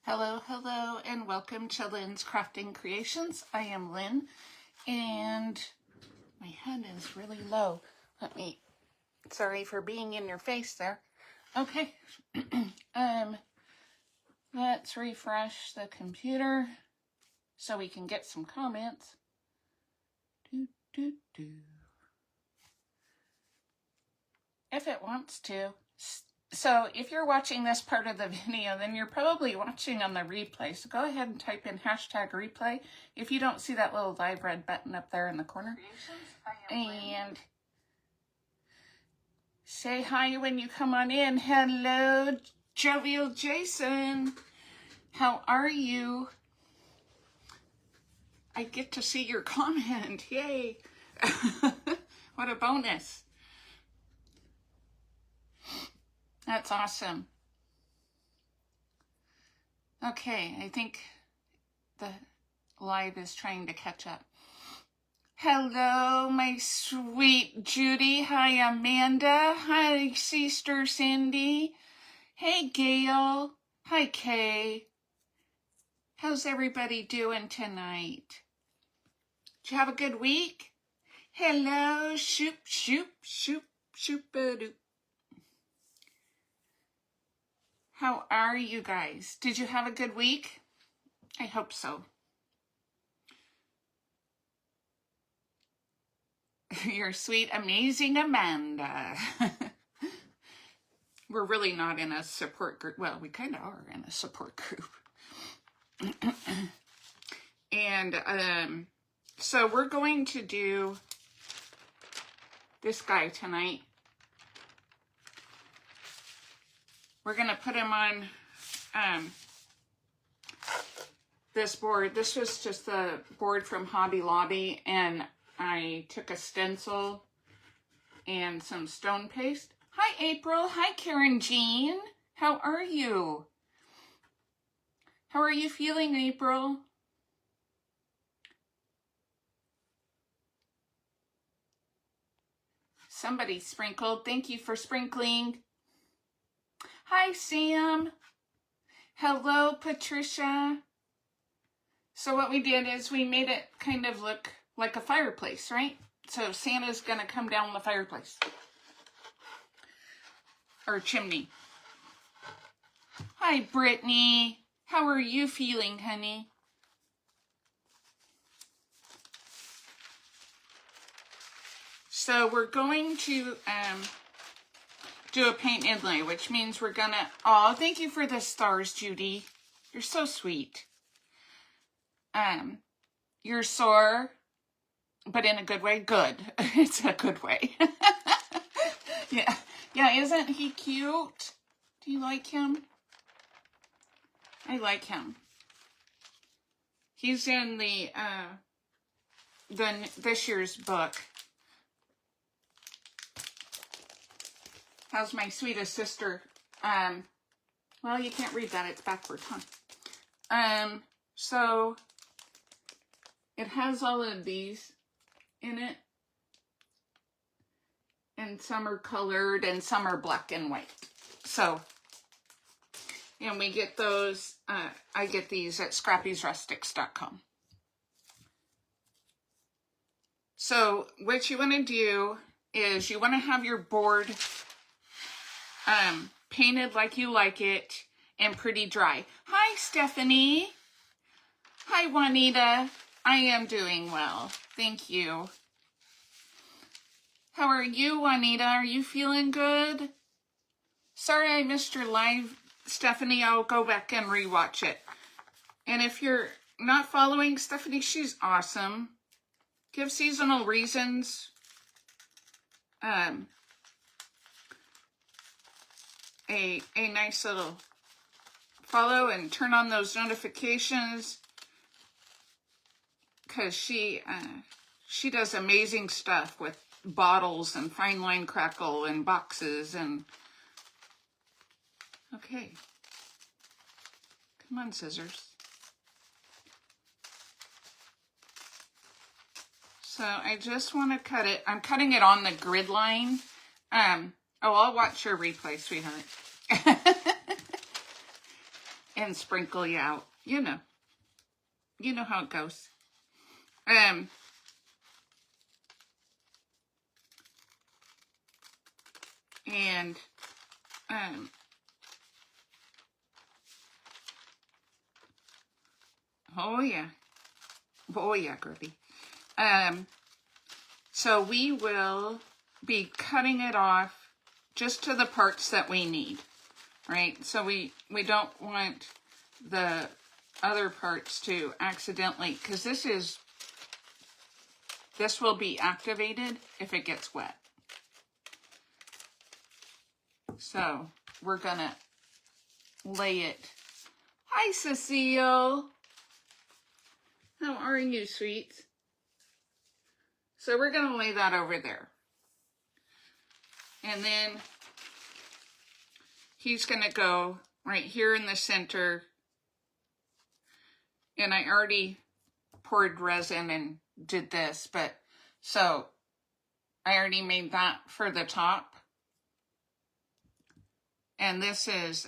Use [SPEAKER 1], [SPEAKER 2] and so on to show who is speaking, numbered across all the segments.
[SPEAKER 1] Hello, hello, and welcome to Lynn's Crafting Creations. I am Lynn, and my head is really low. Sorry for being in your face there. Okay, let's refresh the computer so we can get some comments. If it wants to. So if you're watching this part of the video, then you're probably watching on the replay. So go ahead and type in #replay if you don't see that little live red button up there in the corner. And say hi when you come on in. Hello, Jovial Jason. How are you? I get to see your comment. Yay. What a bonus. That's awesome. Okay, I think the live is trying to catch up. Hello, my sweet Judy. Hi, Amanda. Hi, Sister Cindy. Hey, Gail. Hi, Kay. How's everybody doing tonight? Did you have a good week? Hello, shoop, shoop, shoop, shoop-a-doop. How are you guys? Did you have a good week? I hope so. You're sweet, amazing Amanda. We're really not in a support group. Well, we kind of are in a support group. And so we're going to do this guy tonight. We're going to put him on this board. This was just the board from Hobby Lobby, and I took a stencil and some stone paste. Hi, April. Hi, Karen Jean. How are you? How are you feeling, April? Somebody sprinkled. Thank you for sprinkling. Hi, Sam. Hello, Patricia. So what we did is we made it kind of look like a fireplace, right? So Santa's going to come down the fireplace. Or chimney. Hi, Brittany. How are you feeling, honey? So we're going to do a paint inlay, which means we're gonna, oh, thank you for the stars, Judy. You're so sweet. You're sore, but in a good way. Good. It's a good way. Yeah, isn't he cute? Do you like him? I like him. He's in this year's book. How's my sweetest sister? Well, you can't read that. It's backwards, huh? So it has all of these in it. And some are colored and some are black and white. So, and we get those, I get these at scrappysrustics.com. So what you want to do is you want to have your board painted like you like it and pretty dry. Hi, Stephanie. Hi, Juanita. I am doing well. Thank you. How are you, Juanita? Are you feeling good? Sorry I missed your live, Stephanie. I'll go back and rewatch it. And if you're not following Stephanie, she's awesome. Give Seasonal Reasons a nice little follow and turn on those notifications, because she does amazing stuff with bottles and fine line crackle and boxes and okay, come on, scissors. So I just want to cut it. I'm cutting it on the grid line. Oh, I'll watch your replay, sweetheart. and sprinkle you out. You know how it goes. And oh yeah, Gertie. So we will be cutting it off just to the parts that we need, right? So we don't want the other parts to accidentally, because this will be activated if it gets wet. So we're gonna lay it. Hi, Cecile. How are you, sweets? So we're gonna lay that over there. And then he's gonna go right here in the center. And I already poured resin and did this, but so I already made that for the top. And this is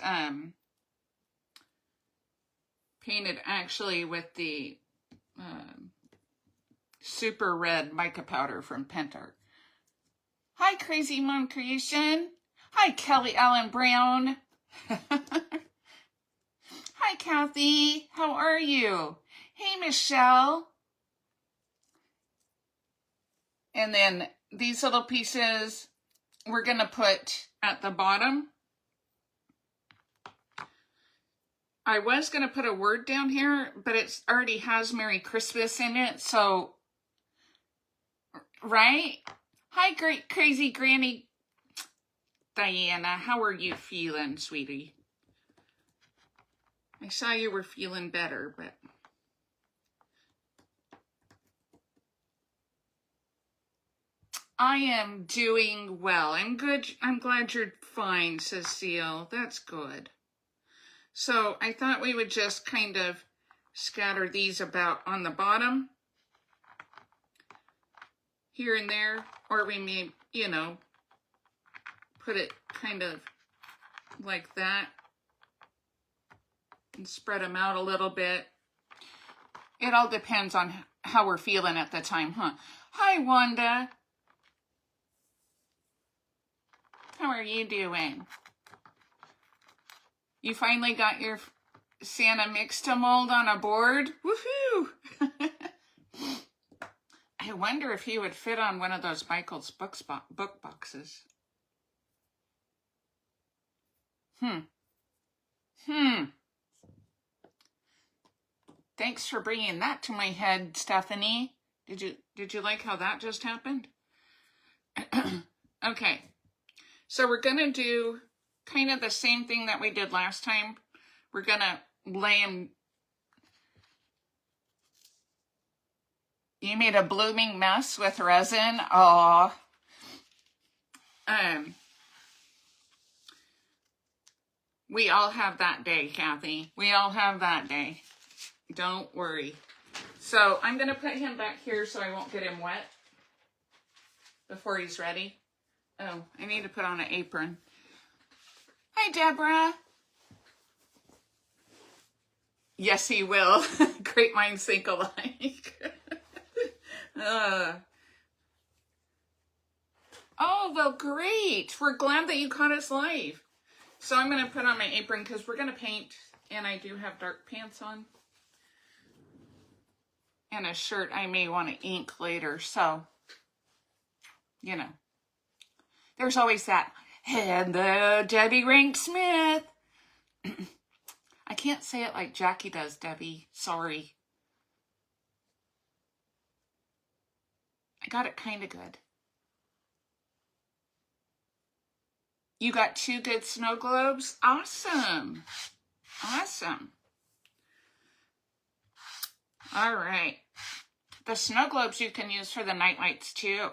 [SPEAKER 1] painted actually with the super red mica powder from Pentart. Hi, Crazy Mom Creation. Hi, Kelly Allen Brown. Hi, Kathy. How are you? Hey, Michelle. And then these little pieces we're going to put at the bottom. I was going to put a word down here, but it already has Merry Christmas in it, so, right? Hi, great crazy Granny Diana. How are you feeling, sweetie? I saw you were feeling better, but... I am doing well. I'm good. I'm glad you're fine, Cecile. That's good. So I thought we would just kind of scatter these about on the bottom, here and there, or we may, put it kind of like that and spread them out a little bit. It all depends on how we're feeling at the time, huh? Hi, Wanda. How are you doing? You finally got your Santa Mix-to-Mold on a board? Woohoo! I wonder if he would fit on one of those Michael's book boxes. Thanks for bringing that to my head, Stephanie. Did you like how that just happened? Okay. So we're going to do kind of the same thing that we did last time. We're going to lay them. You made a blooming mess with resin. Aw. We all have that day, Kathy. We all have that day. Don't worry. So I'm going to put him back here so I won't get him wet before he's ready. Oh, I need to put on an apron. Hi, Deborah. Yes, he will. Great minds think alike. Oh, well, great. We're glad that you caught us live. So I'm going to put on my apron because we're going to paint, and I do have dark pants on. And a shirt I may want to ink later, so, There's always that, hello, Debbie Rank Smith. I can't say it like Jackie does, Debbie. Sorry. I got it kind of good. You got 2 good snow globes? Awesome. Awesome. All right. The snow globes you can use for the night lights too.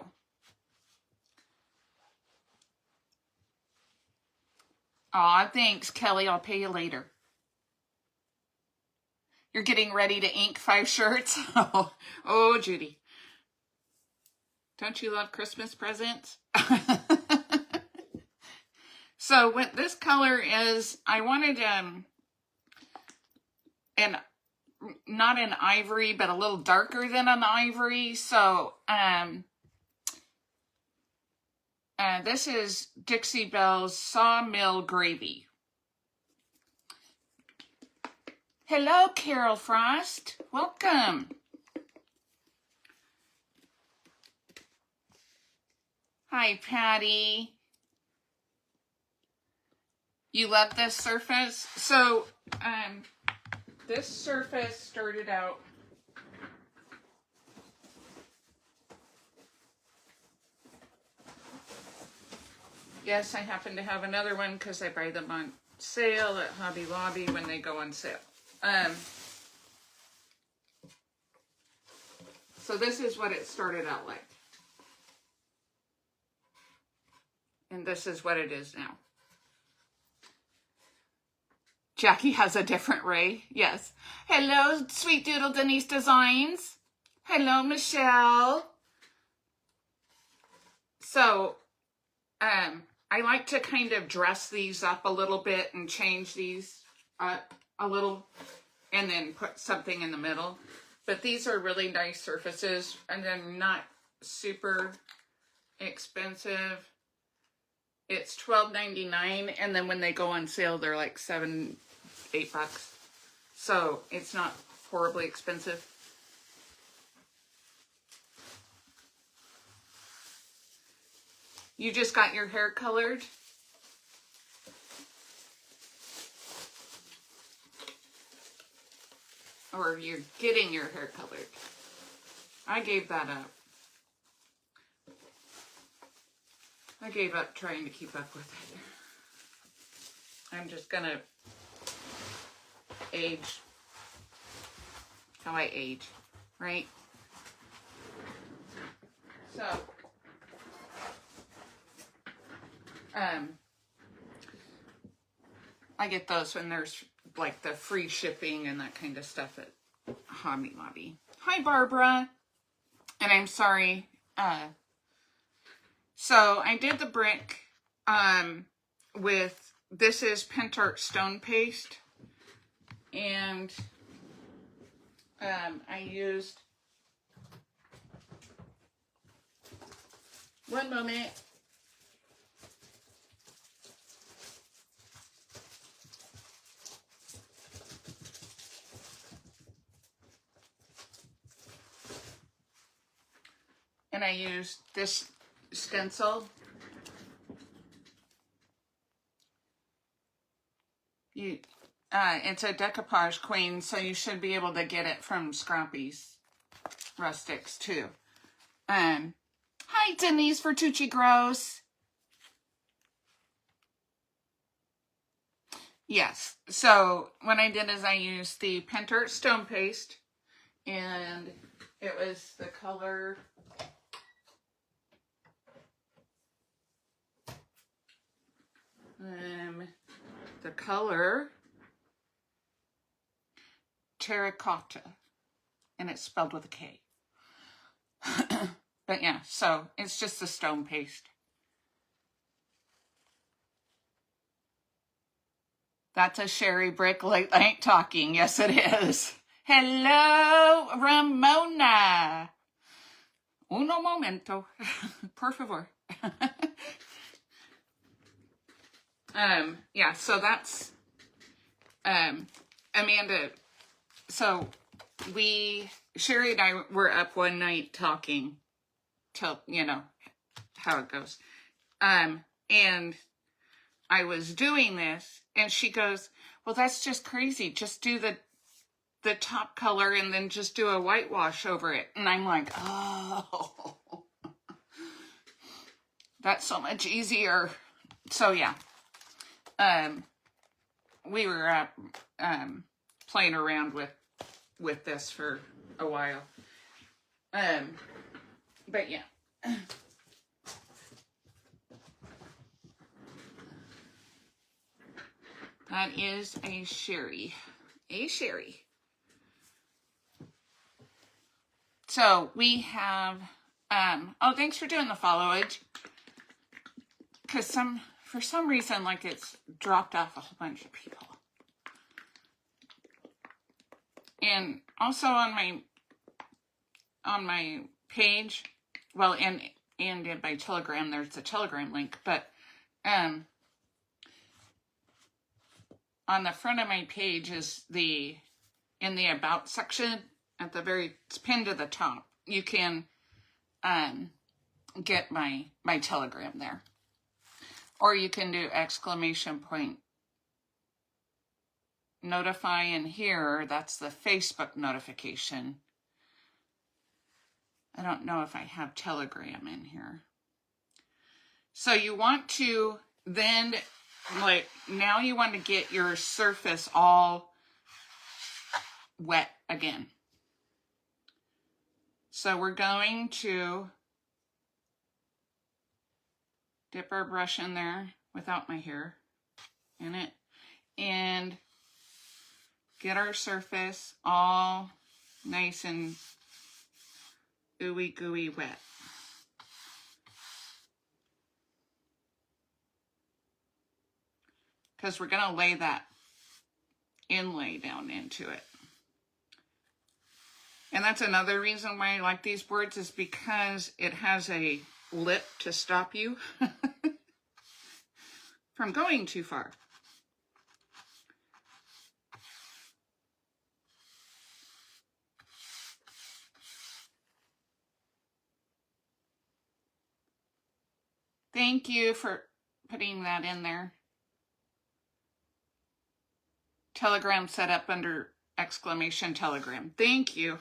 [SPEAKER 1] Aw, thanks, Kelly. I'll pay you later. You're getting ready to ink 5 shirts? Oh, Judy. Don't you love Christmas presents? So what this color is, I wanted, and not an ivory, but a little darker than an ivory. So this is Dixie Belle's Sawmill Gravy. Hello, Carol Frost. Welcome. Hi, Patty. You love this surface? So, this surface started out yes, I happen to have another one because I buy them on sale at Hobby Lobby when they go on sale. So this is what it started out like. And this is what it is now. Jackie has a different ray. Yes. Hello, Sweet Doodle Denise Designs. Hello, Michelle. So, I like to kind of dress these up a little bit and change these up a little and then put something in the middle. But these are really nice surfaces and they're not super expensive. It's $12.99 and then when they go on sale, they're like $7, $8. So it's not horribly expensive. You just got your hair colored? Or you're getting your hair colored? I gave that up. I gave up trying to keep up with it. I'm just gonna age how I age, right? So, I get those when there's like the free shipping and that kind of stuff at Hobby Lobby. Hi, Barbara. And I'm sorry. So I did the brick with, this is Pentart Stone Paste. And I used, one moment. And I used this stencil. It's a decoupage queen, so you should be able to get it from Scrappy's Rustics too. Hi, Denise Vertucci Gross. Yes, so what I did is I used the Pentart Stone Paste, and it was the color terracotta, and it's spelled with a K. But yeah, so it's just the stone paste. That's a sherry brick. I ain't talking. Yes, it is. Hello, Ramona. Uno momento. Por favor. Yeah, so that's, Amanda, so Sherry and I were up one night talking till, you know, how it goes. And I was doing this and she goes, well, that's just crazy. Just do the top color and then just do a whitewash over it. And I'm like, oh, that's so much easier. So yeah. We were playing around with this for a while. But yeah. That is a sherry. A sherry. So we have, oh, thanks for doing the followage. Because for some reason, like it's dropped off a whole bunch of people. And also on my page, well, and in my Telegram, there's a Telegram link, but on the front of my page is in the About section at the it's pinned to the top. You can get my Telegram there. Or you can do ! Notify in here. That's the Facebook notification. I don't know if I have Telegram in here. So you want to then, like, now you want to get your surface all wet again. So we're going to dip our brush in there without my hair in it and get our surface all nice and ooey gooey wet. Because we're going to lay that inlay down into it. And that's another reason why I like these boards, is because it has a lip to stop you from going too far. Thank you for putting that in there. Telegram set up under ! Telegram. Thank you.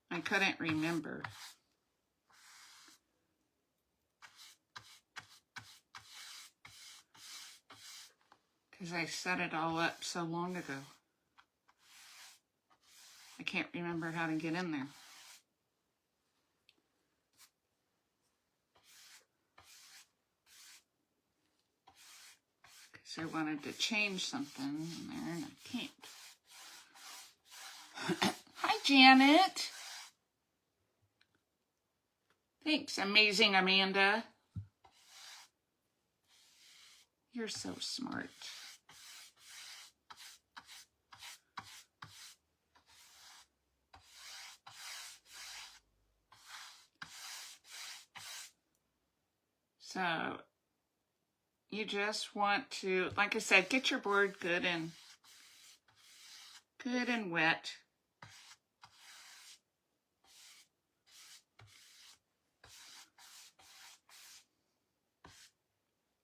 [SPEAKER 1] I couldn't remember. Because I set it all up so long ago. I can't remember how to get in there. Because I wanted to change something in there and I can't. Hi, Janet. Thanks, amazing Amanda. You're so smart. So you just want to, like I said, get your board good and wet.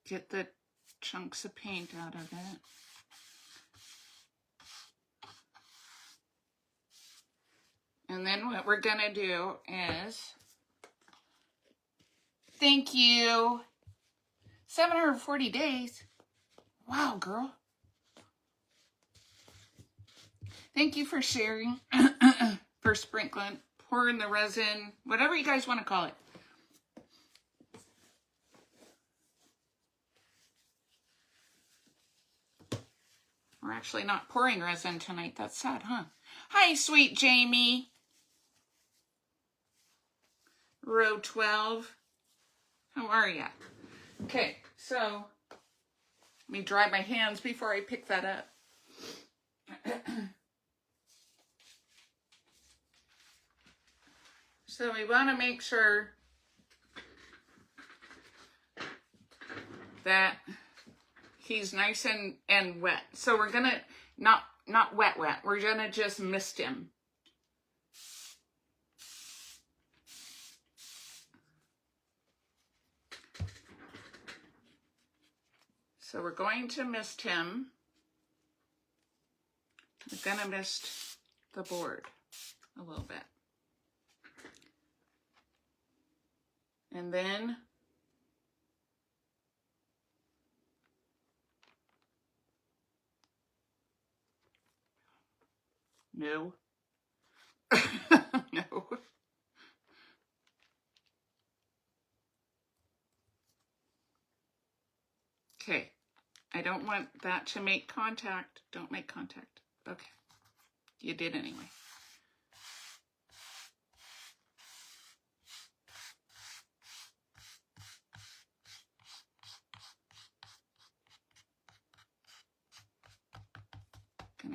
[SPEAKER 1] Get the chunks of paint out of it. And then what we're gonna do is, thank you, 740 days. Wow, girl. Thank you for sharing, for sprinkling, pouring the resin, whatever you guys want to call it. We're actually not pouring resin tonight. That's sad, huh? Hi, sweet Jamie. Row 12. How are ya? Okay, so let me dry my hands before I pick that up. So we want to make sure that he's nice and wet. So we're gonna not wet. We're gonna just mist him. So we're going to mist him. We're gonna mist the board a little bit. And then no. No. Okay. I don't want that to make contact. Don't make contact. Okay. You did anyway.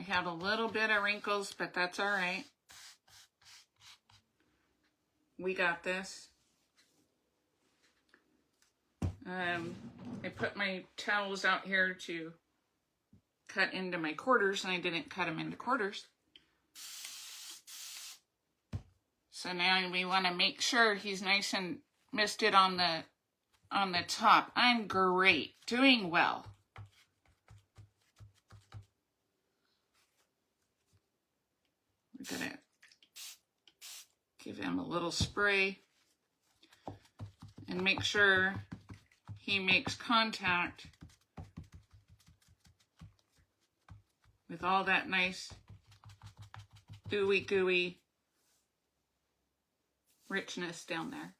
[SPEAKER 1] have a little bit of wrinkles, but that's all right. We got this. I put my towels out here to cut into my quarters, and I didn't cut them into quarters. So now we want to make sure he's nice and misted on the top. I'm great, doing well. We're gonna give him a little spray and make sure he makes contact with all that nice ooey gooey richness down there.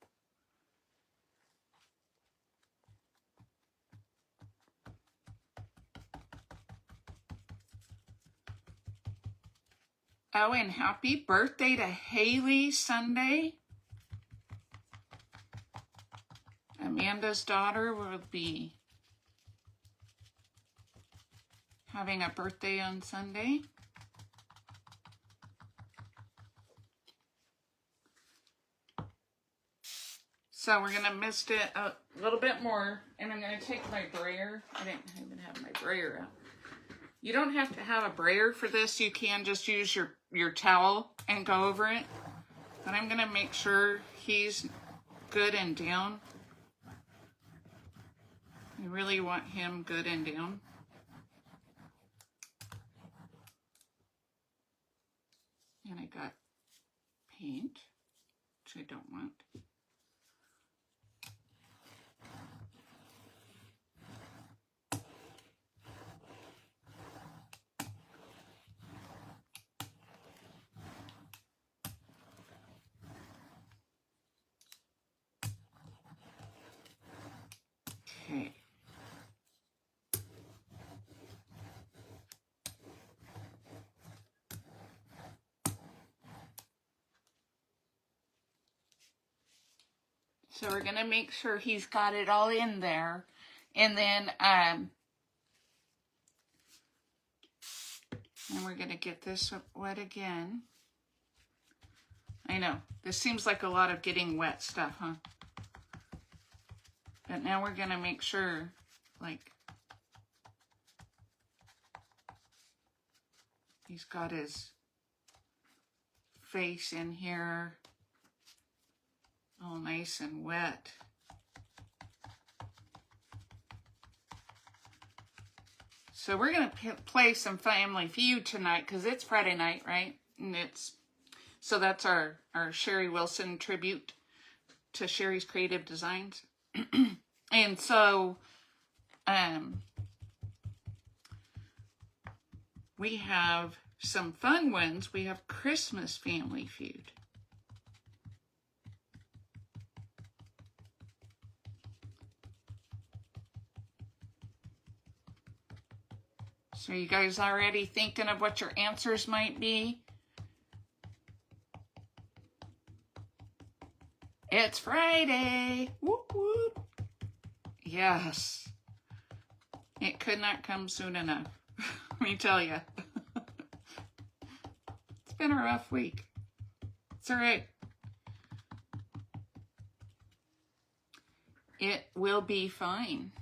[SPEAKER 1] Oh, and happy birthday to Haley Sunday. Amanda's daughter will be having a birthday on Sunday. So we're gonna mist it a little bit more, and I'm gonna take my brayer. I didn't even have my brayer out. You don't have to have a brayer for this. You can just use your towel and go over it. But I'm gonna make sure he's good and down. I really want him good and down. And I got paint, which I don't want. Okay. So we're gonna make sure he's got it all in there. And then we're gonna get this wet again. I know, this seems like a lot of getting wet stuff, huh? But now we're gonna make sure, like, he's got his face in here all nice and wet. So we're gonna play some Family Feud tonight because it's Friday night, right? And so that's our Sherry Wilson tribute to Sherry's Creative Designs. And so we have some fun ones. We have Christmas Family Feud. So you guys already thinking of what your answers might be? It's Friday. Whoop, whoop. Yes. It could not come soon enough. Let me tell you. It's been a rough week. It's all right. It will be fine.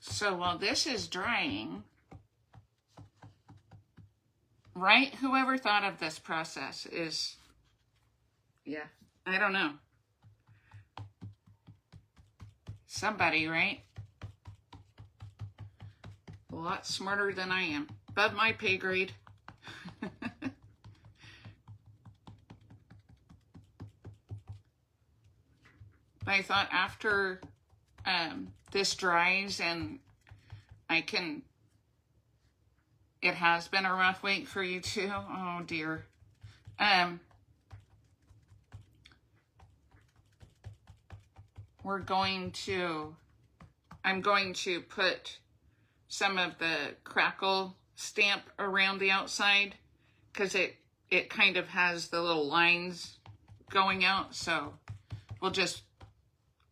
[SPEAKER 1] So while this is drying, right? Whoever thought of this process is, yeah, I don't know. Somebody, right? A lot smarter than I am. Above my pay grade. But I thought after this dries and it has been a rough week for you too. Oh dear. I'm going to put some of the crackle stamp around the outside because it kind of has the little lines going out. So We'll just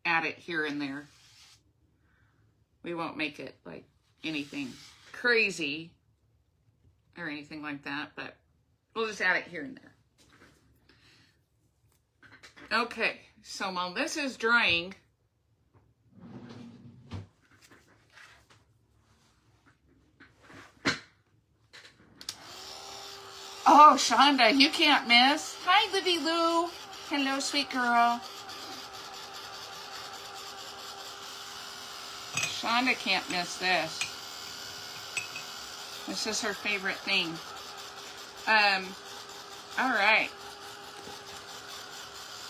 [SPEAKER 1] add it here and there. We won't make it like anything crazy or anything like that, but we'll just add it here and there. Okay, so while this is drying, oh, Shonda, you can't miss. Hi, Livy Lou. Hello, sweet girl. Shonda can't miss this. This is her favorite thing. All right.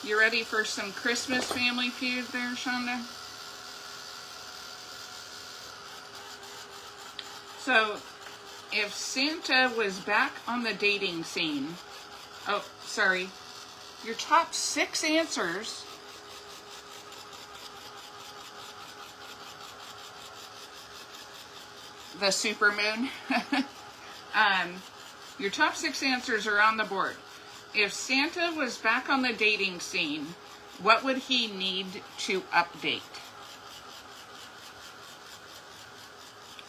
[SPEAKER 1] You ready for some Christmas Family Feud there, Shonda? So, if Santa was back on the dating scene, oh, sorry, your top 6 answers the supermoon. Your top 6 answers are on the board. If Santa was back on the dating scene, what would he need to update?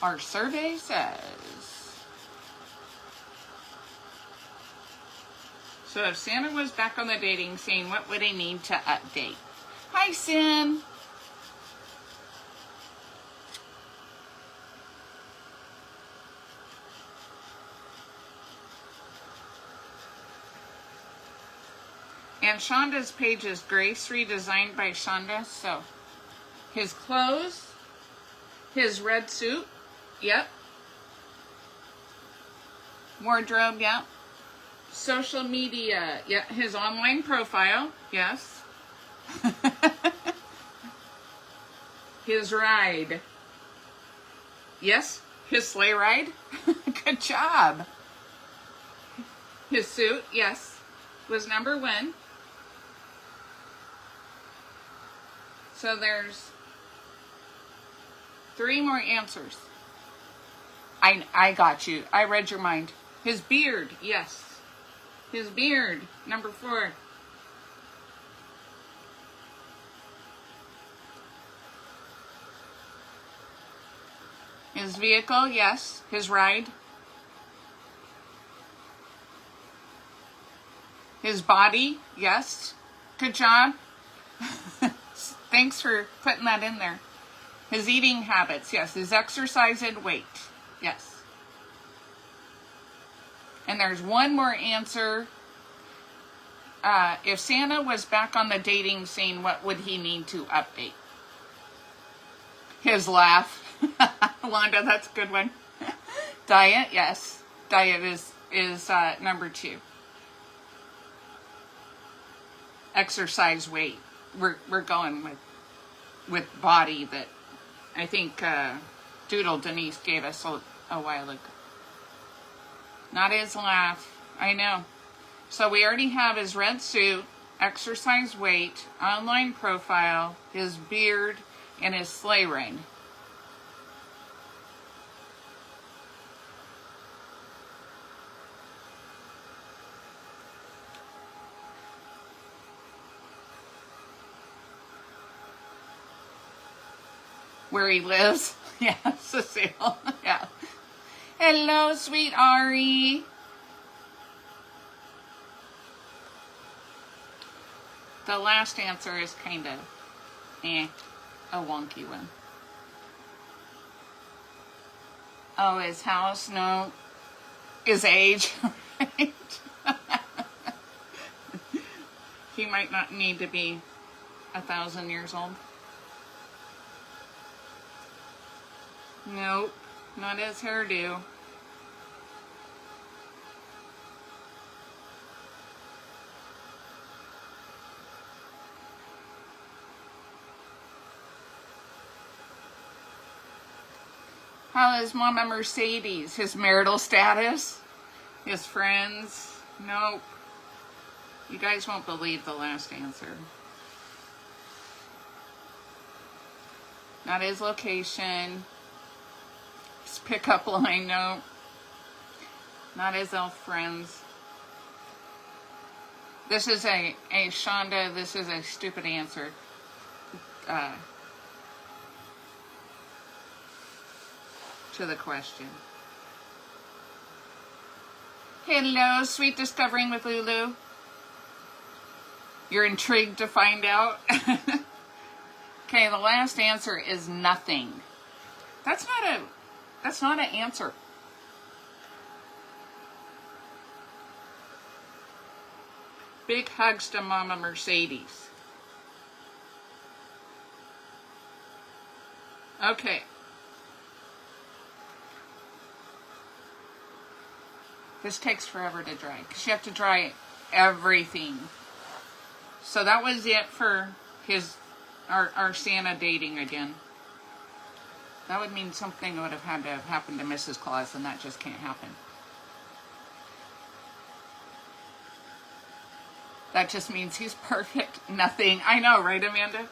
[SPEAKER 1] Our survey says. So if Santa was back on the dating scene, what would he need to update? Hi, Sin. And Shonda's page is Grace, redesigned by Shonda. So his clothes, his red suit, yep. Wardrobe, yep. Social media, yeah. His online profile, yes. His ride, yes. His sleigh ride, good job. His suit, yes, was number 1. So there's 3 more answers. I got you. I read your mind. His beard, yes. His beard, number 4. His vehicle, yes. His ride. His body, yes. Good job. Thanks for putting that in there. His eating habits, yes. His exercise and weight, yes. And there's one more answer. If Santa was back on the dating scene, what would he need to update? His laugh. Wanda, that's a good one. Diet, yes. Diet is number 2. Exercise, weight. We're going with body that I think Doodle Denise gave us a while ago. Not his laugh. I know. So we already have his red suit, exercise, weight, online profile, his beard, and his sleigh ride. Where he lives. Yeah, Cecile. Yeah. Hello, sweet Ari. The last answer is kind of a wonky one. Oh, his house? No. His age. Right? He might not need to be 1,000 years old. Nope, not his hairdo. How is Mama Mercedes? His marital status? His friends? Nope. You guys won't believe the last answer. Not his location. His pickup line, no. Not his elf friends. This is a Shonda, this is a stupid answer. To the question. Hello, Sweet Discovering with Lulu. You're intrigued to find out? Okay, the last answer is nothing. That's not an answer. Big hugs to Mama Mercedes. Okay. This takes forever to dry because you have to dry everything. So that was it for our Santa dating again. That would mean something would have had to have happened to Mrs. Claus, and that just can't happen. That just means he's perfect. Nothing. I know, right, Amanda?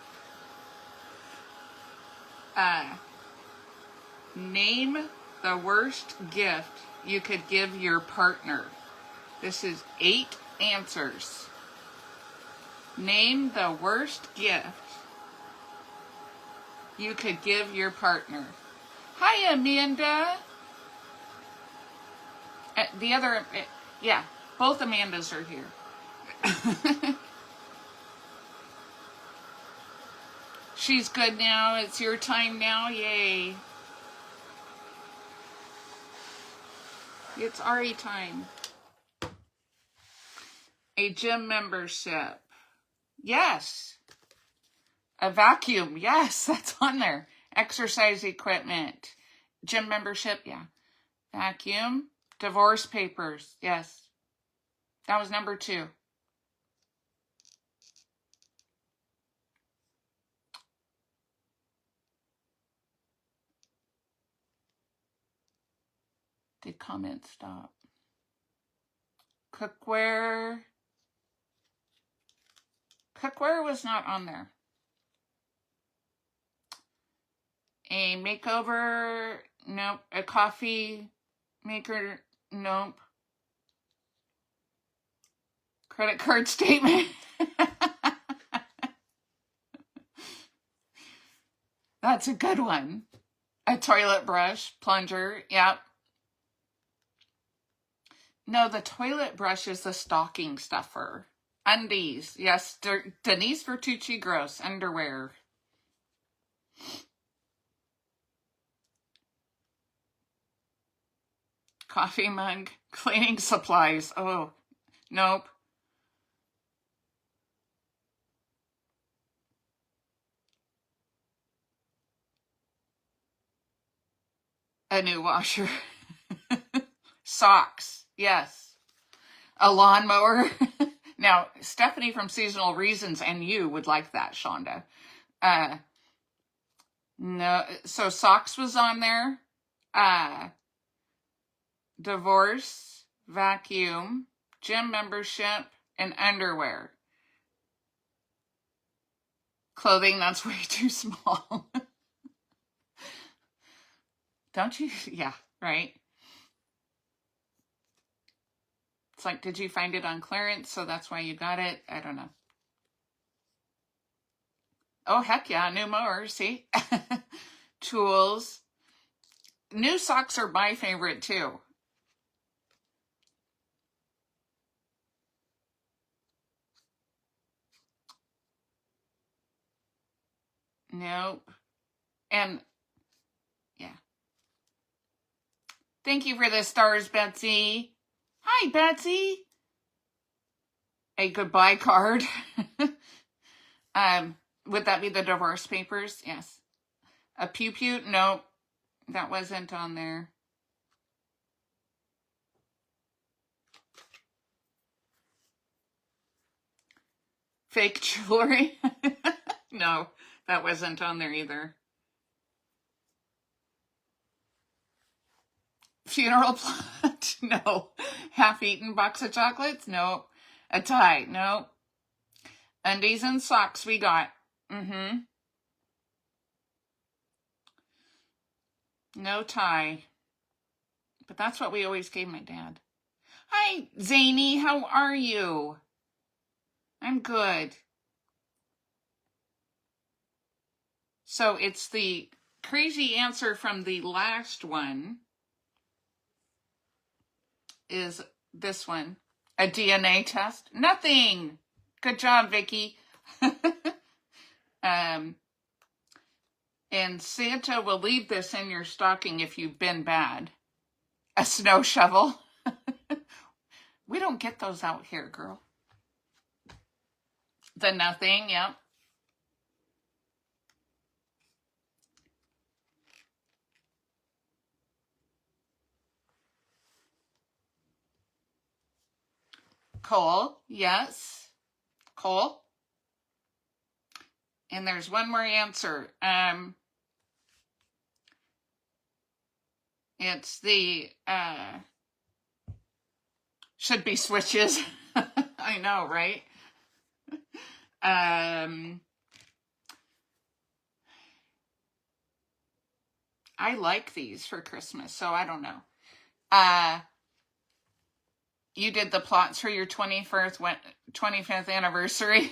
[SPEAKER 1] Name the worst gift you could give your partner. This is 8 answers. Name the worst gift you could give your partner. Hi, Amanda. Yeah, both Amandas are here. She's good now. It's your time now. Yay. It's Ari time. A gym membership. Yes. A vacuum. Yes, that's on there. Exercise equipment. Gym membership. Yeah. Vacuum. Divorce papers. Yes. That was number 2. Did comments stop? Cookware. Cookware was not on there. A makeover. Nope. A coffee maker. Nope. Credit card statement. That's a good one. A toilet brush, plunger, yep. No, the toilet brush is the stocking stuffer. Undies, yes. Denise Vertucci Gross, underwear. Coffee mug, cleaning supplies. Oh, nope. A new washer. Socks, yes. A lawnmower. Now, Stephanie from Seasonal Reasons and you would like that, Shonda. No, so socks was on there. Divorce, vacuum, gym membership, and underwear. Clothing, that's way too small. Don't you? Yeah, right. It's like, did you find it on clearance, so that's why you got it? I don't know. Oh, heck yeah, new mower, see? Tools. New socks are my favorite, too. Nope. And, yeah. Thank you for the stars, Betsy. Hi, Betsy. A goodbye card. Would that be the divorce papers? Yes. A pew-pew? Nope. That wasn't on there. Fake jewelry? No, that wasn't on there either. Funeral plot? No. Half-eaten box of chocolates? No. A tie? No. Undies and socks we got. No tie. But that's what we always gave my dad. Hi, Zany. How are you? I'm good. So it's the crazy answer from the last one is this one. A DNA test? Nothing. Good job, Vicky. And Santa will leave this in your stocking if you've been bad. A snow shovel. We don't get those out here, girl. The nothing, yep. Coal, yes. Coal. And there's one more answer. It's the, should be switches. I know, right? I like these for Christmas, so I don't know. You did the plots for your 25th anniversary.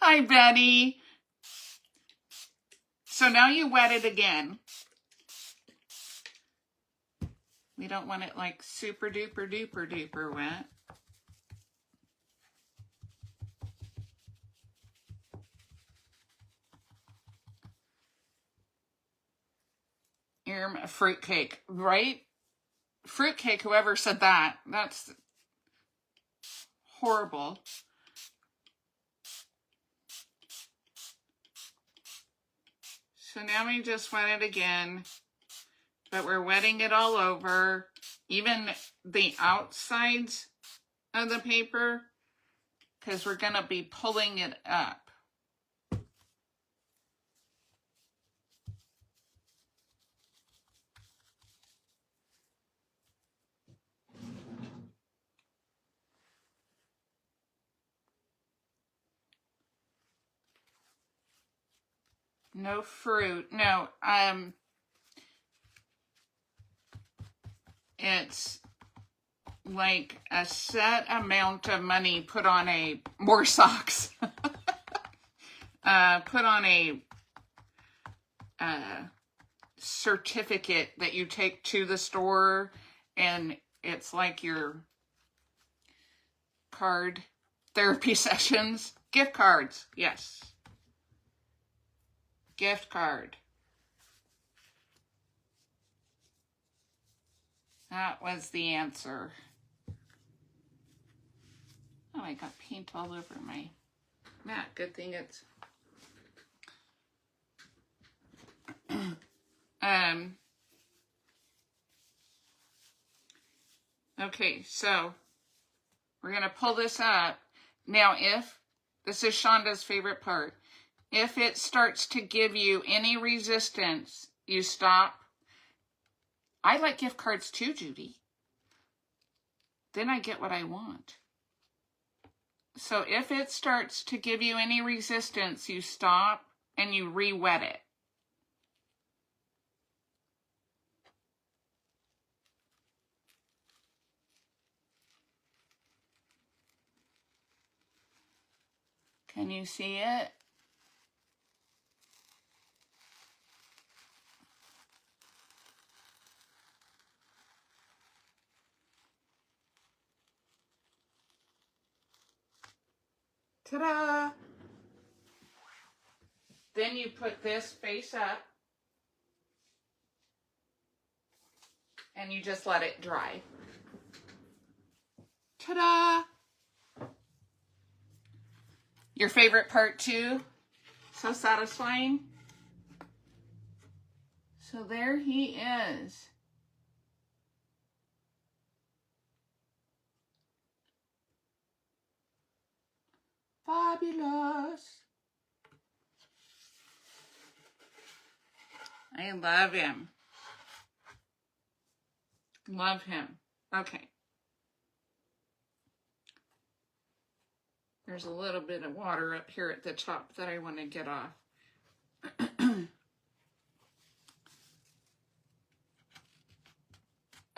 [SPEAKER 1] Hi, Betty. So now you wet it again. We don't want it like super duper duper duper wet. Fruitcake, right? Fruitcake, whoever said that, that's horrible. So now we just wet it again, but we're wetting it all over, even the outsides of the paper, because we're going to be pulling it up. No fruit. No, it's like a set amount of money put on more socks. Put on a certificate that you take to the store, and it's like your card therapy sessions. Gift cards, yes. Gift card. That was the answer. Oh, I got paint all over my mat. Good thing it's... Okay, so we're going to pull this up. Now, this is Shonda's favorite part, if it starts to give you any resistance, you stop. I like gift cards too, Judy. Then I get what I want. So if it starts to give you any resistance, you stop and you re-wet it. Can you see it? Ta-da! Then you put this face up and you just let it dry. Ta-da! Your favorite part too? So satisfying. So there he is. Fabulous. I love him. Love him. Okay. There's a little bit of water up here at the top that I want to get off.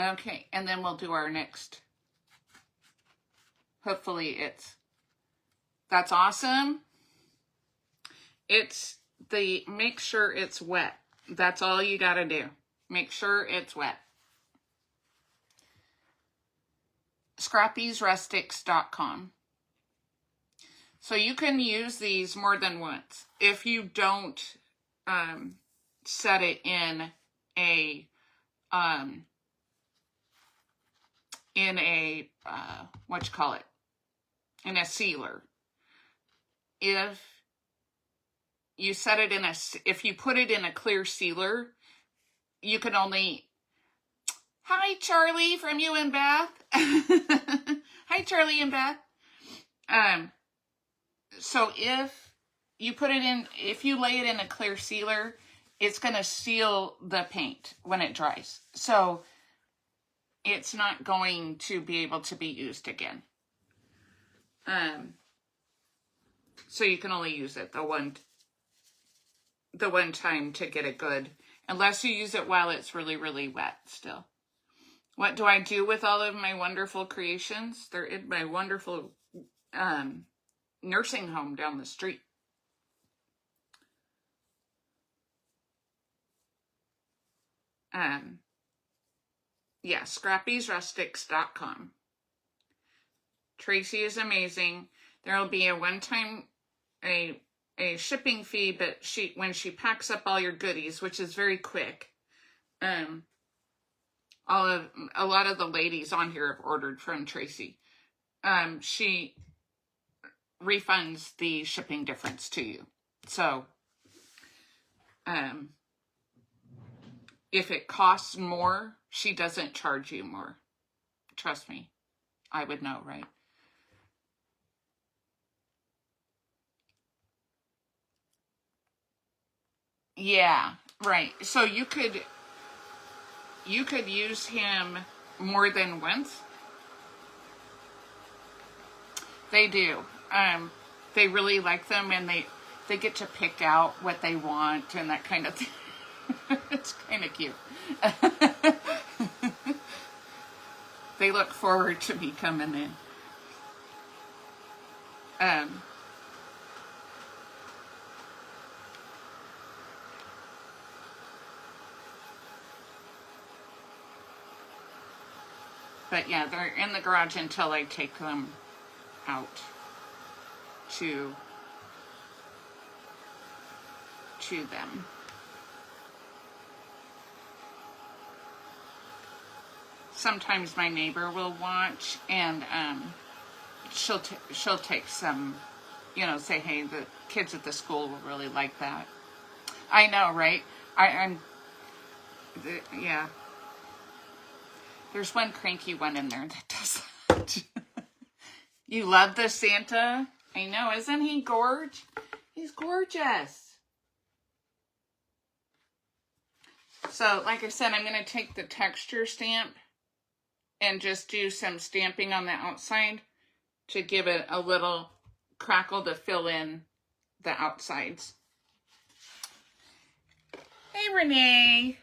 [SPEAKER 1] Okay, and then we'll do our next. Hopefully it's That's awesome. Make sure it's wet. That's all you got to do. Make sure it's wet. scrappysrustics.com. So you can use these more than once. If you don't set it in a what you call it, in a sealer. If you set it if you put it in a clear sealer, you can only. Hi, Charlie from you and Beth. Hi, Charlie and Beth. So if you lay it in a clear sealer, it's going to seal the paint when it dries. So it's not going to be able to be used again. So you can only use it the one time to get it good, unless you use it while it's really, really wet still. What do I do with all of my wonderful creations? They're in my wonderful nursing home down the street. Yeah, scrappysrustics.com. Tracy is amazing. There will be a one-time a shipping fee, but when she packs up all your goodies, which is very quick, a lot of the ladies on here have ordered from Tracy. She refunds the shipping difference to you. So, if it costs more, she doesn't charge you more. Trust me, I would know, right? Yeah, right. So you could use him more than once. They do. They really like them, and they get to pick out what they want and that kind of thing. It's kind of cute. They look forward to me coming in. But yeah, they're in the garage until I take them out to them. Sometimes my neighbor will watch, and she'll take some, say, hey, the kids at the school will really like that. I know, right? Yeah. There's one cranky one in there that does that. You love the Santa? I know, isn't he gorgeous? He's gorgeous. So, like I said, I'm going to take the texture stamp and just do some stamping on the outside to give it a little crackle to fill in the outsides. Hey, Renee.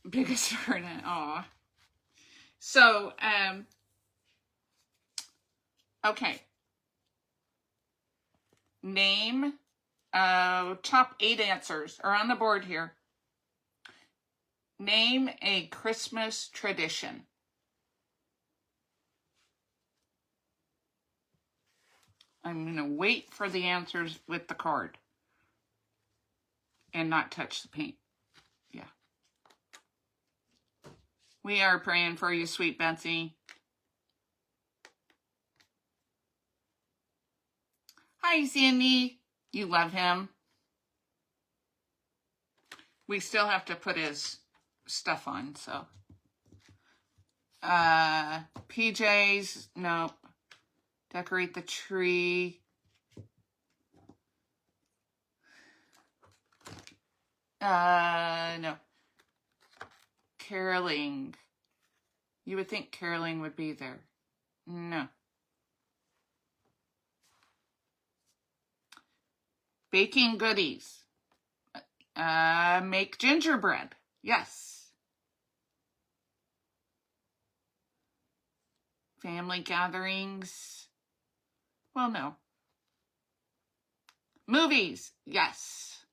[SPEAKER 1] Biggest Vernon. Aw. So, okay. Name, top 8 answers are on the board here. Name a Christmas tradition. I'm going to wait for the answers with the card and not touch the paint. Yeah. We are praying for you, sweet Betsy. Hi, Sandy. You love him. We still have to put his stuff on, so. PJs, nope. Decorate the tree. No. Caroling. You would think caroling would be there. No. Baking goodies. Make gingerbread. Yes. Family gatherings. Well, no. Movies. Yes.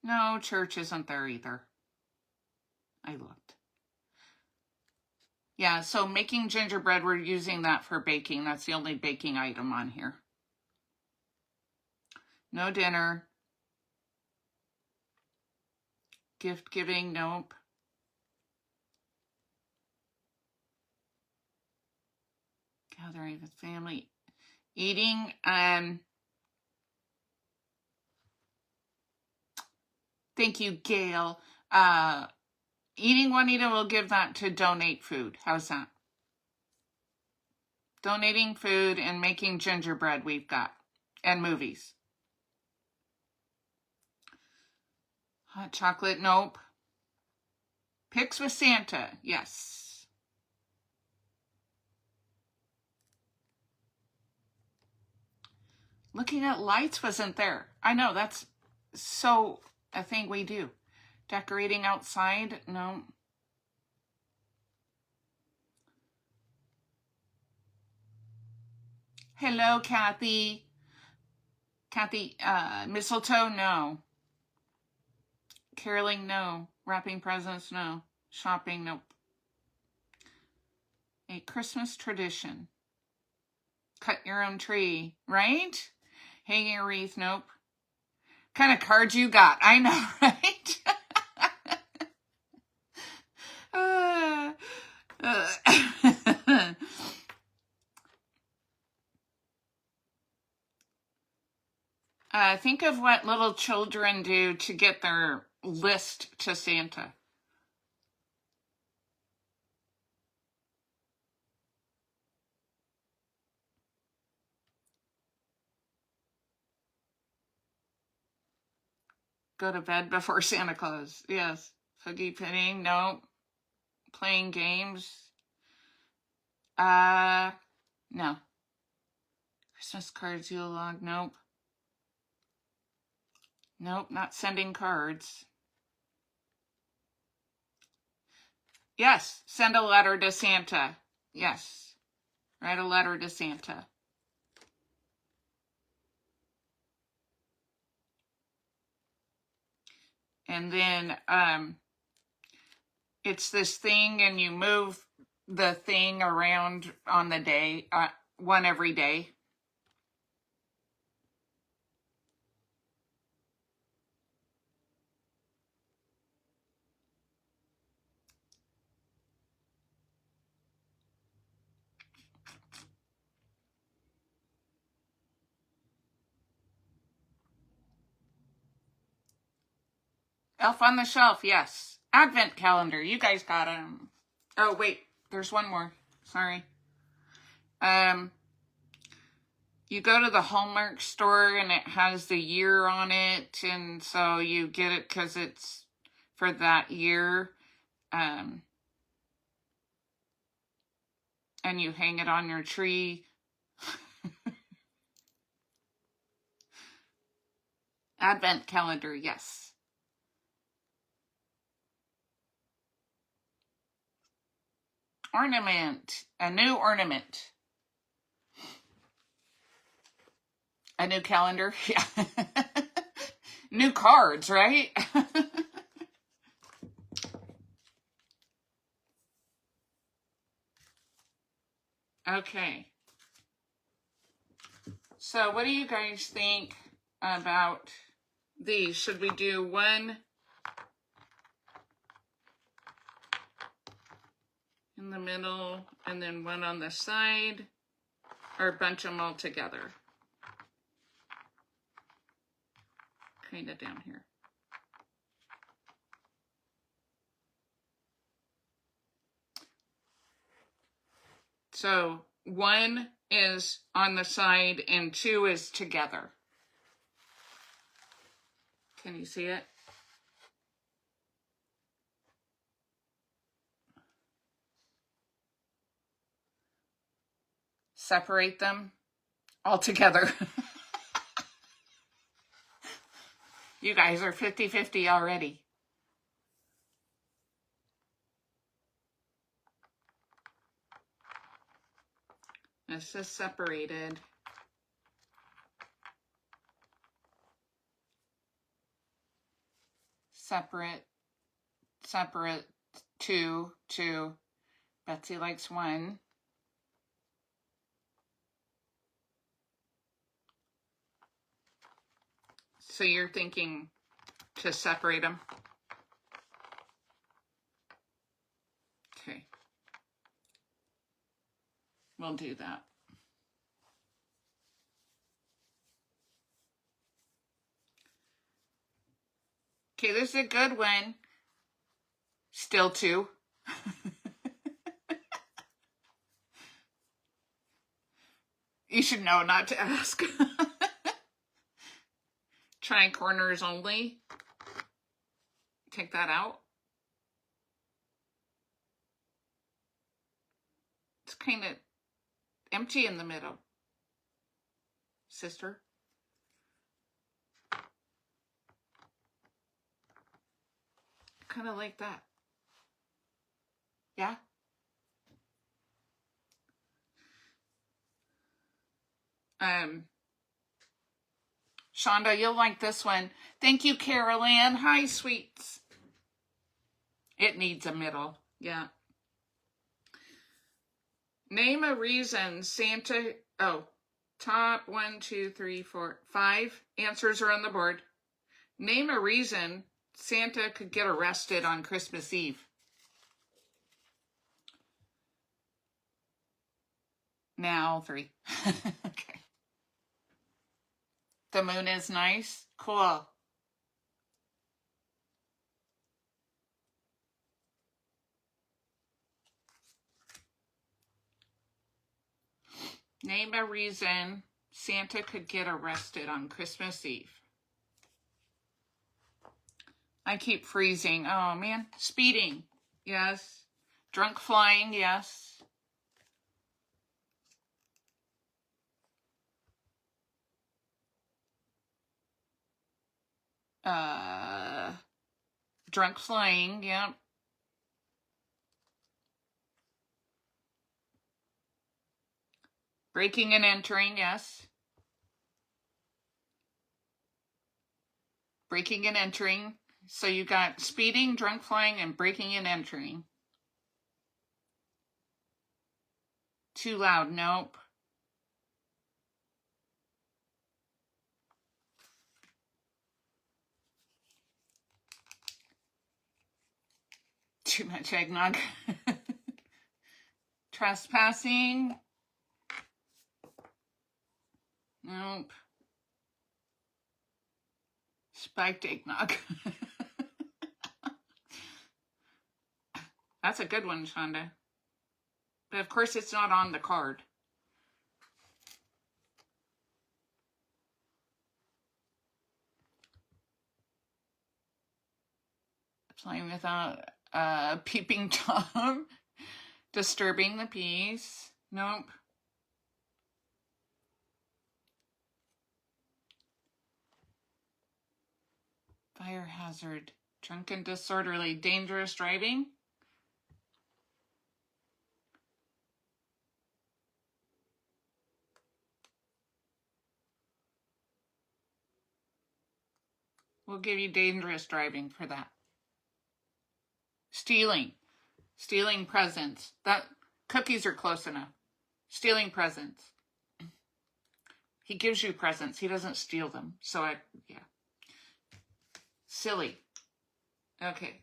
[SPEAKER 1] No, church isn't there either. I looked. Yeah, so making gingerbread, we're using that for baking. That's the only baking item on here. No dinner. Gift giving, nope. Gathering with family. Eating, thank you, Gail. Eating Juanita will give that to donate food. How's that? Donating food and making gingerbread we've got. And movies. Hot chocolate, nope. Pics with Santa, yes. Looking at lights wasn't there. I know, that's so a thing we do. Decorating outside, no. Hello, Kathy. Kathy, mistletoe, no. Caroling, no. Wrapping presents, no. Shopping, nope. A Christmas tradition. Cut your own tree, right? Hanging a wreath, nope. Kind of cards you got, I know, right? Think of what little children do to get their list to Santa. Go to bed before Santa Claus. Yes. Hoogie pinning. Nope. Playing games. No. Christmas cards, Yule log. Nope. Nope, not sending cards. Yes, send a letter to Santa. Yes. Write a letter to Santa. And then it's this thing, and you move the thing around on the day, one every day. Elf on the Shelf, yes. Advent calendar, you guys got them. Oh, wait, there's one more. Sorry. You go to the Hallmark store and it has the year on it, and so you get it because it's for that year. And you hang it on your tree. Advent calendar, yes. Ornament, a new ornament. A new calendar, yeah. New cards, right? Okay. So what do you guys think about these? Should we do one in the middle and then one on the side, or bunch them all together? Kind of down here. So one is on the side and two is together. Can you see it? Separate them all together. You guys are 50-50 already. It's just separated. Separate, separate, two, two. Betsy likes one. So you're thinking to separate them? Okay. We'll do that. Okay, this is a good one. Still two. You should know not to ask. Try corners only. Take that out. It's kind of empty in the middle, sister. Kind of like that. Yeah? Shonda, you'll like this one. Thank you, Carol Ann. Hi, sweets. It needs a middle. Yeah. Name a reason Santa... Oh, top 1, 2, 3, 4, 5 answers are on the board. Name a reason Santa could get arrested on Christmas Eve. Now 3. Okay. The moon is nice. Cool. Name a reason Santa could get arrested on Christmas Eve. I keep freezing. Oh, man. Speeding. Yes. Drunk flying. Yes. Drunk flying. Yep. Breaking and entering. Yes. Breaking and entering. So you got speeding, drunk flying, and breaking and entering. Too loud. Nope. Too much eggnog. Trespassing. Nope. Spiked eggnog. That's a good one, Shonda. But of course it's not on the card. Playing without peeping Tom. Disturbing the peace. Nope. Fire hazard. Drunken, disorderly, dangerous driving. We'll give you dangerous driving for that. Stealing. Stealing presents. That cookies are close enough. Stealing presents. He gives you presents. He doesn't steal them. So yeah. Silly. Okay.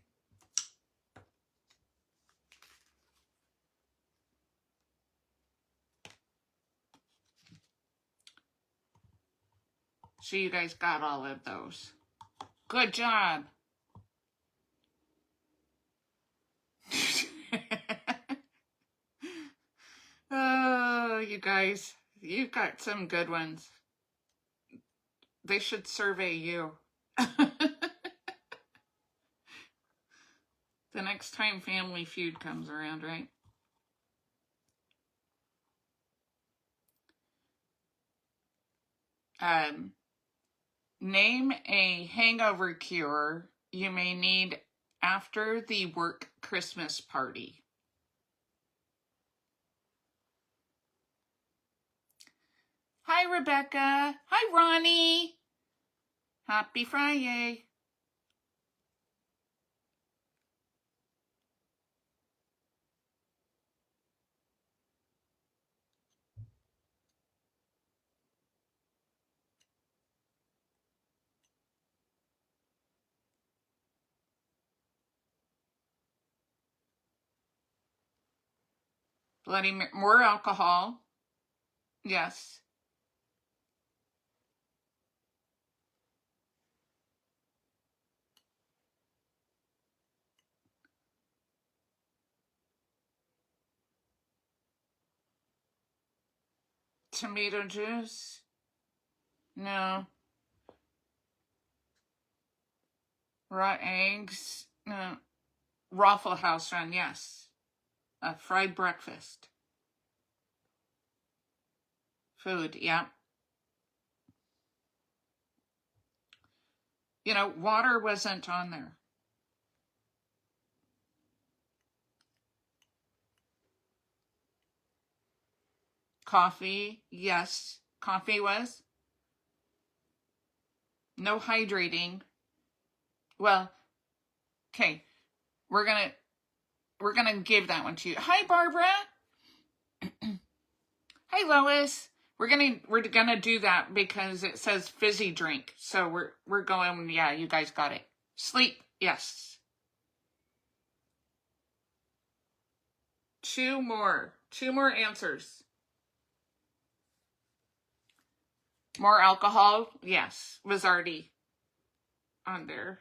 [SPEAKER 1] So you guys got all of those. Good job. Oh, you guys, you've got some good ones. They should survey you. The next time Family Feud comes around, right? Name a hangover cure you may need after the work Christmas party. Hi, Rebecca. Hi, Ronnie. Happy Friday. More alcohol. Yes. Tomato juice. No. Raw eggs. No. Waffle House run. Yes. A fried breakfast. Food. Yeah. You know, water wasn't on there. Coffee. Yes. Coffee was. No hydrating. Well, okay. We're gonna give that one to you. Hi, Barbara. Hi, Lois. We're gonna do that because it says fizzy drink. So we're going, yeah, you guys got it. Sleep, yes. Two more answers. More alcohol, yes, was already on there.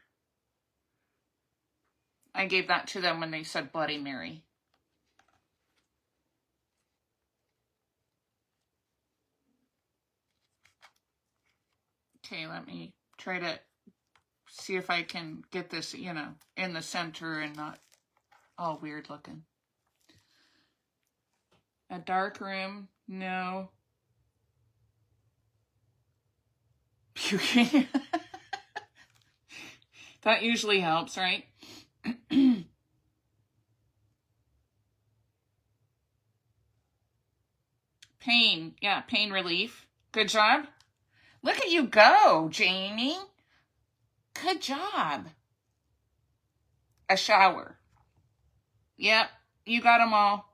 [SPEAKER 1] I gave that to them when they said Bloody Mary. Okay, let me try to see if I can get this, you know, in the center and not all weird looking. A dark room, no. Puking. That usually helps, right? Pain, yeah, pain relief. Good job. Look at you go, Jamie. Good job. A shower. Yep, you got them all.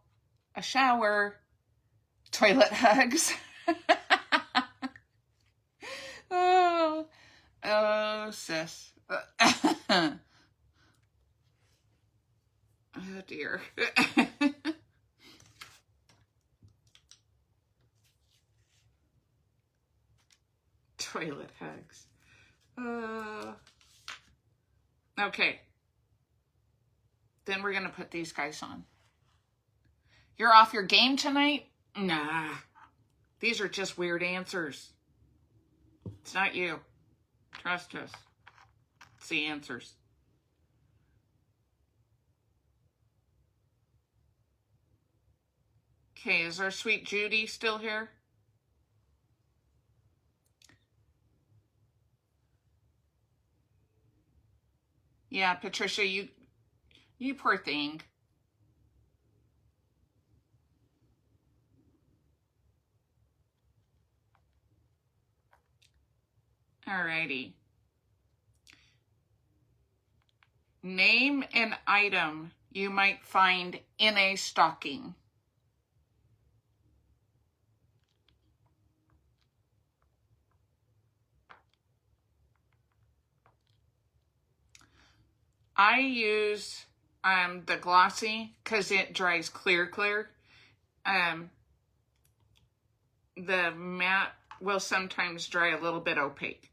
[SPEAKER 1] A shower. Toilet hugs. Oh, sis. Oh, dear. Toilet hugs. Okay. Then we're going to put these guys on. You're off your game tonight? Nah. These are just weird answers. It's not you. Trust us. It's the answers. Okay, is our sweet Judy still here? Yeah, Patricia, you poor thing. Alrighty. Name an item you might find in a stocking. I use the glossy because it dries clear. The matte will sometimes dry a little bit opaque.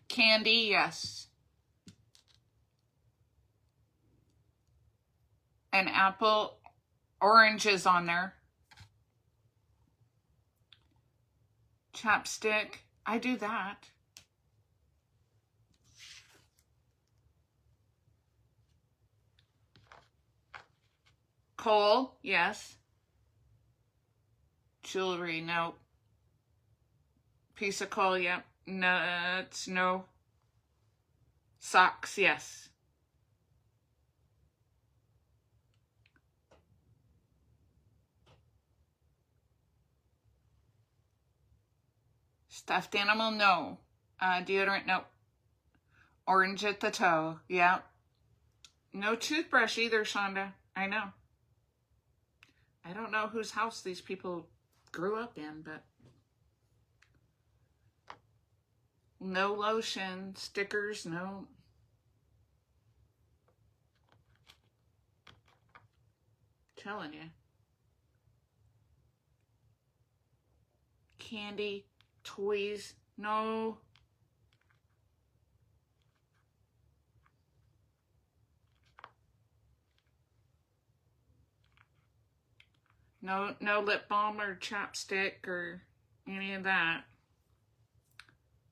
[SPEAKER 1] Candy, yes. An apple, orange is on there. Chapstick, I do that. Coal, yes. Jewelry, no. Piece of coal, yep. Nuts, no. Socks, yes. Stuffed animal, no. Deodorant, no. Orange at the toe, yeah. No toothbrush either, Shonda. I know. I don't know whose house these people grew up in, but no lotion, stickers, no. Telling you. Candy, toys, no. No lip balm or chapstick or any of that.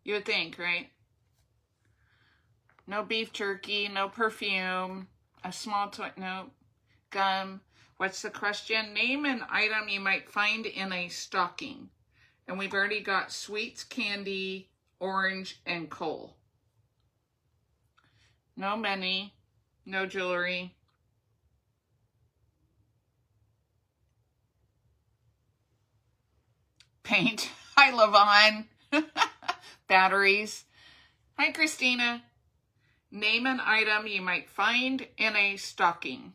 [SPEAKER 1] You would think, right? No beef jerky, no perfume, a small toy, no gum. What's the question? Name an item you might find in a stocking. And we've already got sweets, candy, orange, and coal. No money, no jewelry. Paint. Hi, Lavon. Batteries. Hi, Christina. Name an item you might find in a stocking.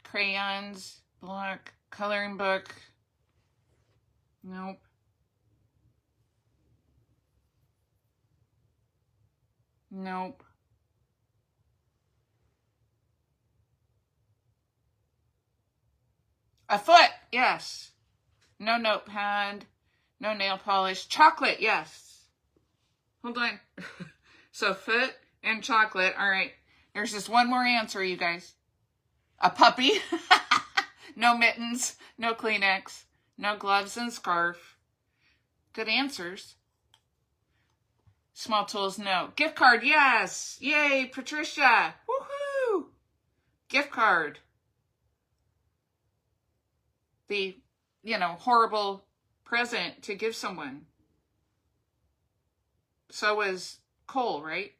[SPEAKER 1] Crayons, block, coloring book. Nope. Nope. A foot, yes. No notepad, no nail polish. Chocolate, yes. Hold on. So foot and chocolate. All right. There's just one more answer, you guys. A puppy. No mittens, no Kleenex, no gloves and scarf. Good answers. Small tools, no. Gift card, yes. Yay, Patricia. Woohoo. Gift card. The, horrible present to give someone. So was coal, right?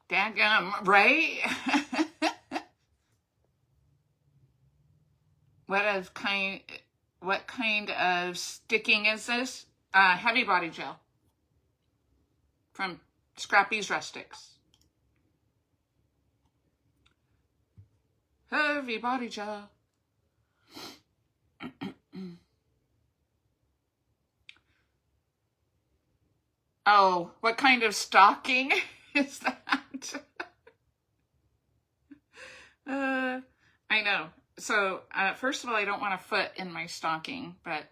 [SPEAKER 1] Dadgum, right? What kind of sticking is this? Heavy body gel from Scrappy's Rustics. Heavy body gel. Oh, what kind of stocking is that? I know. So, first of all, I don't want a foot in my stocking, but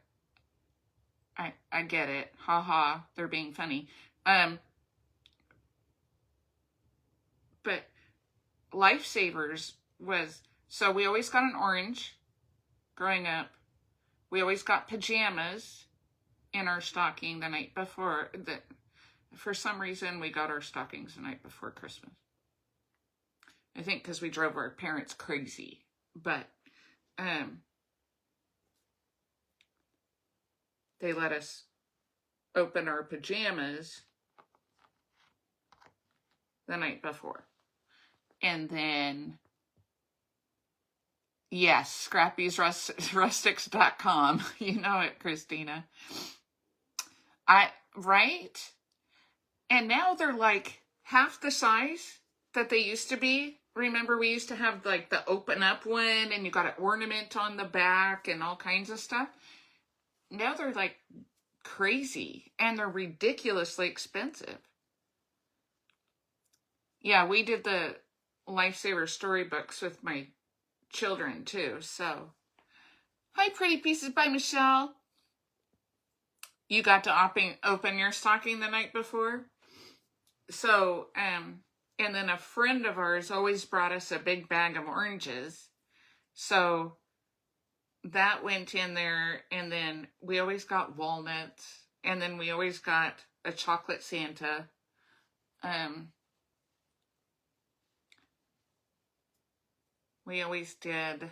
[SPEAKER 1] I get it. Ha ha, they're being funny. But Lifesavers was, so we always got an orange growing up. We always got pajamas in our stocking the night before. For some reason, we got our stockings the night before Christmas. I think because we drove our parents crazy. But they let us open our pajamas the night before. And then, yes, scrappysrustics.com. You know it, Christina. Right? And now they're like half the size that they used to be. Remember, we used to have like the open up one and you got an ornament on the back and all kinds of stuff. Now they're like crazy and they're ridiculously expensive. Yeah, we did the Lifesaver storybooks with my children too. So, hi, Pretty Pieces by Michelle. You got to open your stocking the night before? So, and then a friend of ours always brought us a big bag of oranges. So that went in there, and then we always got walnuts, and then we always got a chocolate Santa. We always did.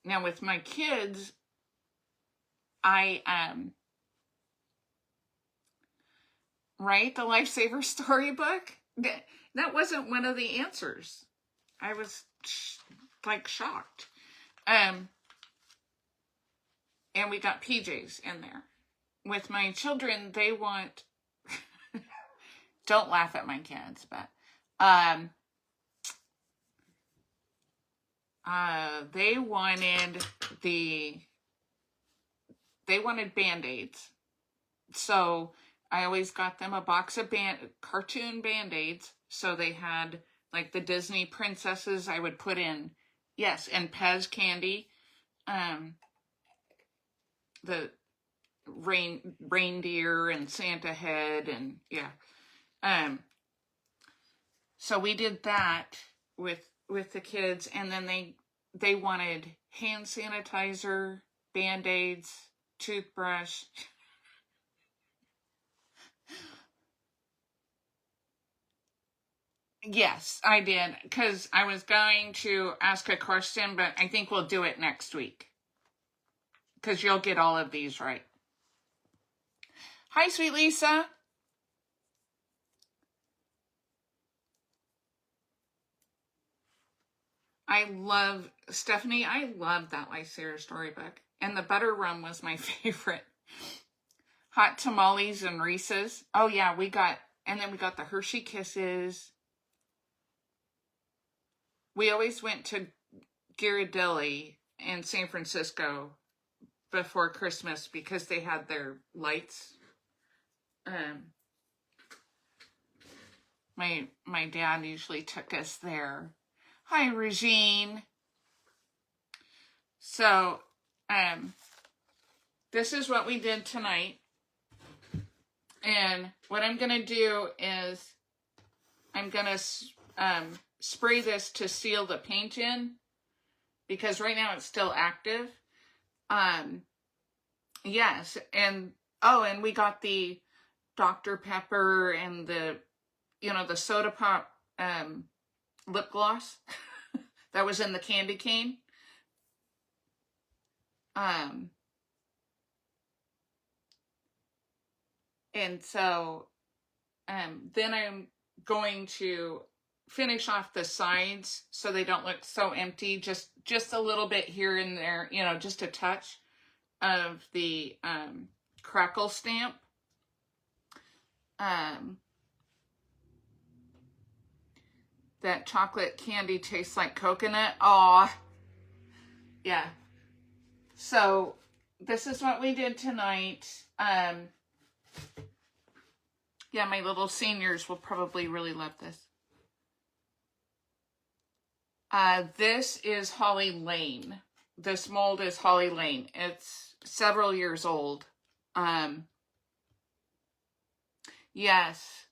[SPEAKER 1] Now with my kids, I right, the Lifesaver storybook. That wasn't one of the answers. I was like shocked. And we got PJs in there. With my children, they want. Don't laugh at my kids, but they wanted Band-Aids. So I always got them a box of cartoon Band-Aids. So they had like the Disney princesses I would put in. Yes, and Pez candy. The reindeer and Santa head, and yeah. So we did that with the kids, and then they wanted hand sanitizer, Band-Aids, toothbrush. Yes, I did, because I was going to ask a question, but I think we'll do it next week, because you'll get all of these right. Hi, sweet Lisa. Stephanie, I love that Lifesaver storybook. And the butter rum was my favorite. Hot tamales and Reese's. Oh yeah, and then we got the Hershey Kisses. We always went to Ghirardelli in San Francisco before Christmas because they had their lights. My dad usually took us there. Hi, Regine. So, this is what we did tonight. And what I'm going to do is I'm going to spray this to seal the paint in, because right now it's still active. Yes, and we got the Dr. Pepper and the soda pop lip gloss that was in the candy cane. And so then I'm going to finish off the sides so they don't look so empty, just a little bit here and there, just a touch of the crackle stamp. That chocolate candy tastes like coconut. Aw. Yeah. So this is what we did tonight. Yeah, my little seniors will probably really love this. This is Holly Lane. This mold is Holly Lane. It's several years old. Yes.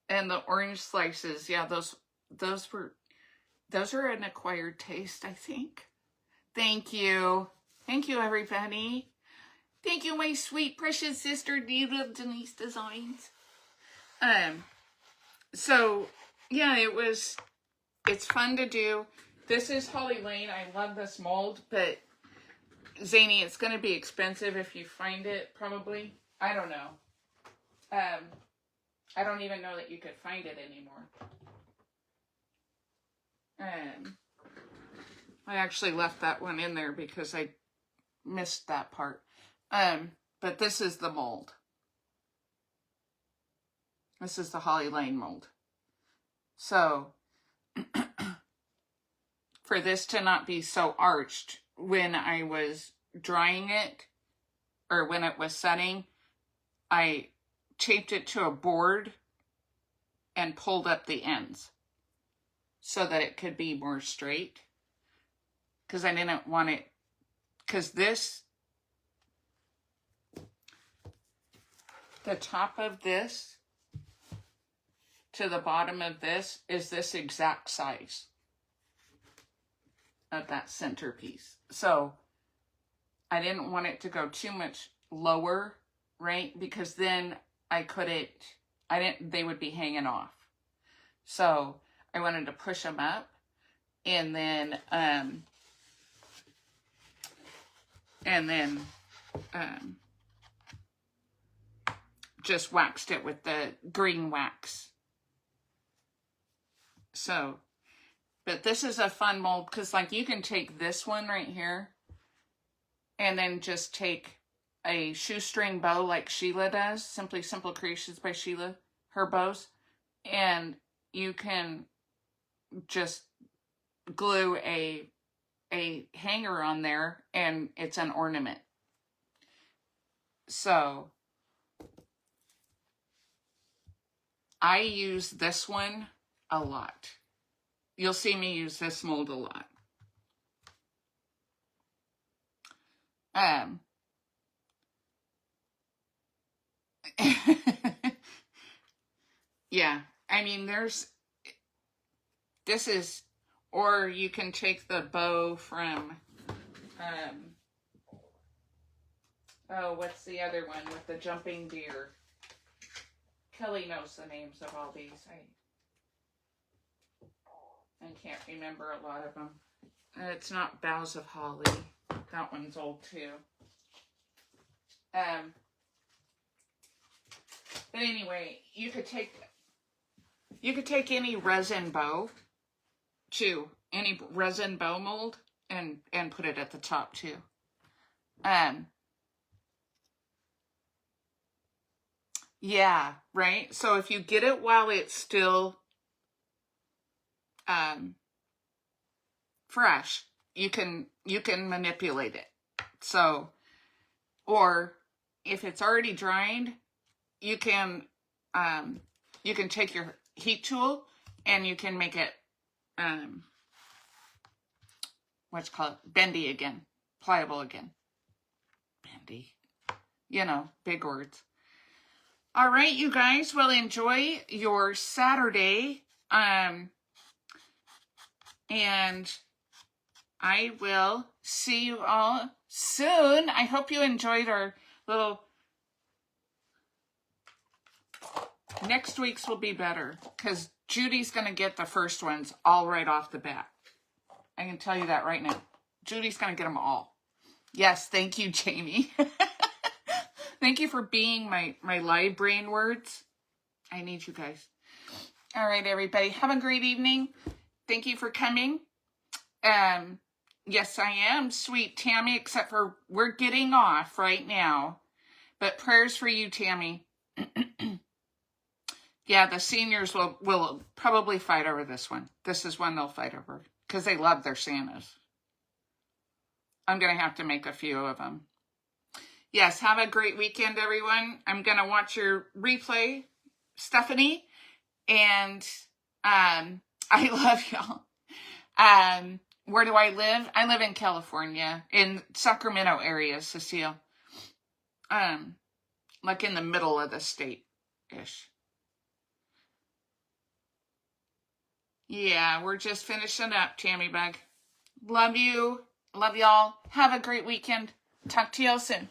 [SPEAKER 1] And the orange slices, yeah, those are an acquired taste, I think. Thank you. Thank you, everybody. Thank you, my sweet, precious sister. Do you love Denise Designs? So, yeah, it's fun to do. This is Holly Lane. I love this mold, but Zany, it's going to be expensive if you find it, probably. I don't know. I don't even know that you could find it anymore. I actually left that one in there because I missed that part. But this is the mold. This is the Holly Lane mold. So, for this to not be so arched when I was drying it, or when it was setting, I taped it to a board and pulled up the ends so that it could be more straight, because I didn't want it, because the top of this to the bottom of this is this exact size. of that centerpiece. So I didn't want it to go too much lower, right? Because then they would be hanging off. So I wanted to push them up, and then just waxed it with the green wax. So, but this is a fun mold because like you can take this one right here and then just take a shoestring bow like Sheila does, Simply Simple Creations by Sheila, her bows, and you can just glue a hanger on there and it's an ornament. So I use this one a lot. You'll see me use this mold a lot. Yeah, I mean, or you can take the bow from, oh, what's the other one with the jumping deer? Kelly knows the names of all these. I can't remember a lot of them. It's not Boughs of Holly. That one's old too. But anyway, you could take any resin bow too, any resin bow mold, and put it at the top too. Yeah, right. So if you get it while it's still fresh, you can manipulate it. So, or if it's already dried, you can take your heat tool and you can make it what's called bendy again, pliable again. Bendy, you know, big words. All right, you guys, well, enjoy your Saturday. And I will see you all soon. I hope you enjoyed our little... Next week's will be better because Judy's going to get the first ones all right off the bat. I can tell you that right now. Judy's going to get them all. Yes, thank you, Jamie. Thank you for being my live brain words. I need you guys. All right, everybody. Have a great evening. Thank you for coming. Yes, I am, sweet Tammy, except for we're getting off right now. But prayers for you, Tammy. Yeah, the seniors will probably fight over this one. This is one they'll fight over because they love their Santas. I'm going to have to make a few of them. Yes, have a great weekend, everyone. I'm going to watch your replay, Stephanie. And I love y'all. Where do I live? I live in California, in Sacramento area, Cecile. Like in the middle of the state-ish. Yeah, we're just finishing up, Tammy Bug. Love you. Love y'all. Have a great weekend. Talk to y'all soon.